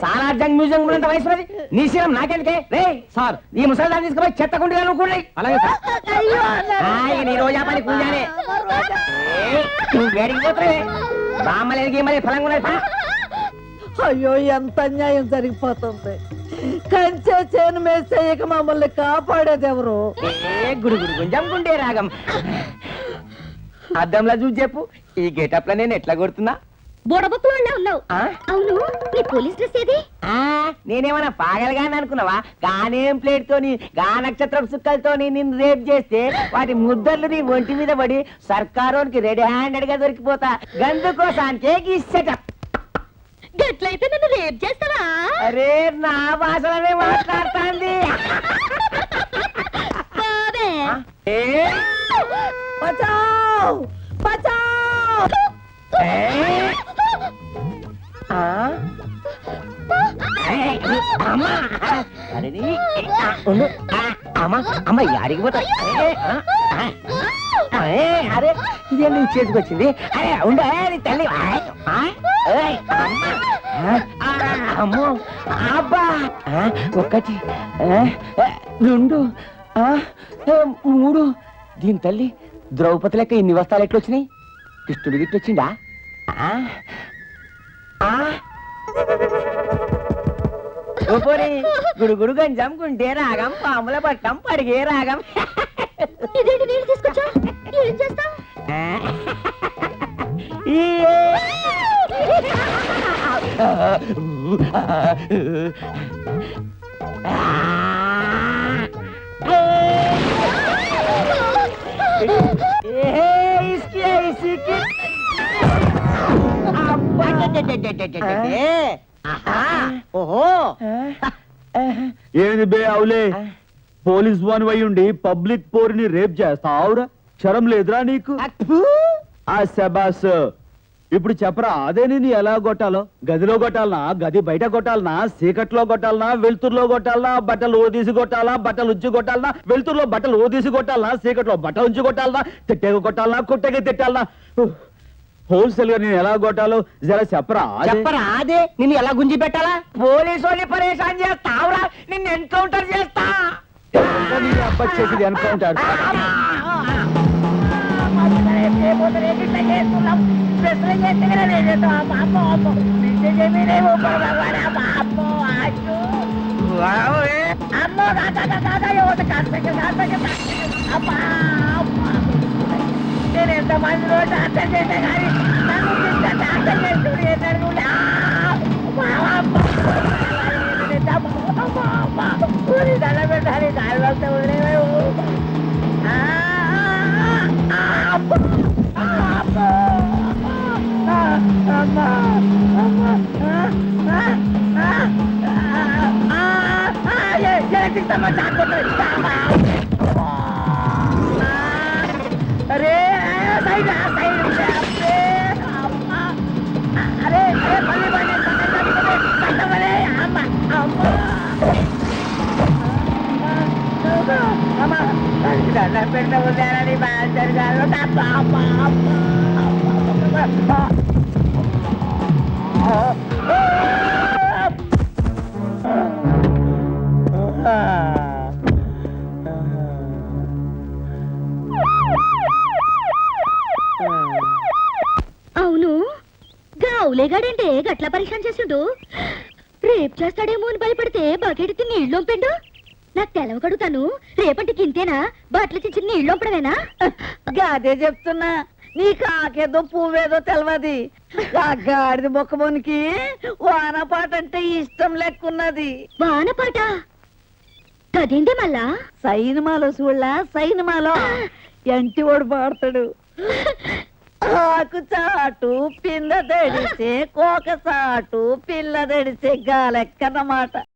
Salar Jung museum గురించి వయసు నీ శీలం నాకెందుకే రే సార్ ఈ ముసలిదాన్ని తీసుకుపోయి చెత్త కుండీలో అనుకోండి. అలాగే నీ రోజా పని కూజానే నువ్వు వేడికి పోతే బామ్మలేదు గీమలే ఫలంగా. అయ్యో ఎంత అన్యాయం జరిగిపోతుంది. కంచె చేను మేసేయక మమ్మల్ని కాపాడేది ఎవరు? గుడి గుడి గుంజం గుండే రాగం. అద్దంలా చూసి చెప్పు ఈ గెటప్ లో నేను ఎట్లా కొడుతున్నా? బోడబొత్తు వాళ్ళ ఉన్నావు. అవును నీ పోలీస్ డ్రెస్ ఏది? నేనేమన్నా పాగలగాని అనుకున్నావా? గానేం ప్లేట్ తోని గా నక్షత్రం సుక్కలతోని నిన్ను రేప్ చేస్తే వాటి ముద్దర్లు నీ ఒంటి మీద పడి సర్కారోనికి రెడీ హ్యాండెడ్ గా దొరికిపోతా. గందుకోసానికే ఇచ్చట. గట్లయితే నన్ను రేప్ చేస్తావా? అరే నా భాషలోనే మాట్లాడుతాంది. బచావ్ బచావ్. అమ్మ యాడికి పోతా? అరే ఇదే నీ చేతికి వచ్చింది. అరే ఉండు తల్లి. అమ్మో అబ్బా ఒకటి రెండు మూడు. దీని తల్లి ద్రౌపది లెక్క ఇన్ని వస్తాలు ఎట్లొచ్చినాయి? కృష్ణుడు గిట్టొచ్చిందా? గుడుగుడు గంజం గుంటే రాగం పాముల పట్టం పడిగే రాగం. ఇదేంటి నీళ్ళు తీసుకొచ్చా? ఏం చేస్తావు? ఏంది బే అవులే? పోలీస్ వాన్ వై ఉండి పబ్లిక్ పోరిని రేప్ చేస్తావురా? క్షరం లేదురా నీకు? ఆ శబాస్. ఇప్పుడు చెప్పరా అదే నేను ఎలా కొట్టాలో? గదిలో కొట్టాలనా, గది బయట కొట్టాలనా, చీకట్లో కొట్టాలనా, వెలుతురులో కొట్టాలనా, బట్టలు ఓదీసి కొట్టాలా, బట్టలు ఉంచి కొట్టాలనా, వెలుతురులో బట్టలు ఓదీసి కొట్టాలనా, చీకట్లో బట్టలు ఉంచి కొట్టాలనా, తిట్టేగా కొట్టాలనా, కుట్టేగా తిట్టాలనా? హోల్సేల్ గా నేను ఎలా కొట్టాలో జరా చెప్పరా? చెప్పరా అదే నిన్ను ఎలా గుంజి పెట్టాలా? పోలీసు వాళ్ళని పరేషాన్ చేస్తావురా, నిన్ను ఎన్కౌంటర్ చేస్తా. అబ్బాయి చేసేది ఎన్కౌంటర్. నేను ఎంతమంది రోజు అర్థం చేసే కానీ నన్ను అర్థం చేస్తూ దండ పెట్టాలి కాలు వెళ్తే వదిలేవే. అరే సైడ్ అరే అరే పల్లి పని అమ్మ అమ్మ అమ్మ దండ పెట్ట వదిలేరని బాగా జరిగారు. అవును గావులేగాడంటే గట్ల పరీక్ష చేసిండు. రేపు చేస్తాడేమో అని భయపడితే బకెట్ నీళ్ళు పెండు. నాకు తెలవగడుగుతాను, రేపటికి ఇంతేనా? బట్టలు చిన్న నీళ్ళు పంపడమేనా? అదే చెప్తున్నా, నీ కాకేదో పువ్వేదో తెలవది. గాడిది మొక్కబోనికి వానపాట అంటే ఇష్టం లెక్కున్నది. వానపాట అదేంటి మళ్ళా? సైనిమాలో చూడలా, సైనిమాలో ఎంటి వాడు పాడతాడు. ఆకు చాటు పిల్ల దడిసే, కోక చాటు పిల్ల దడిసే గాలెక్కనమాట.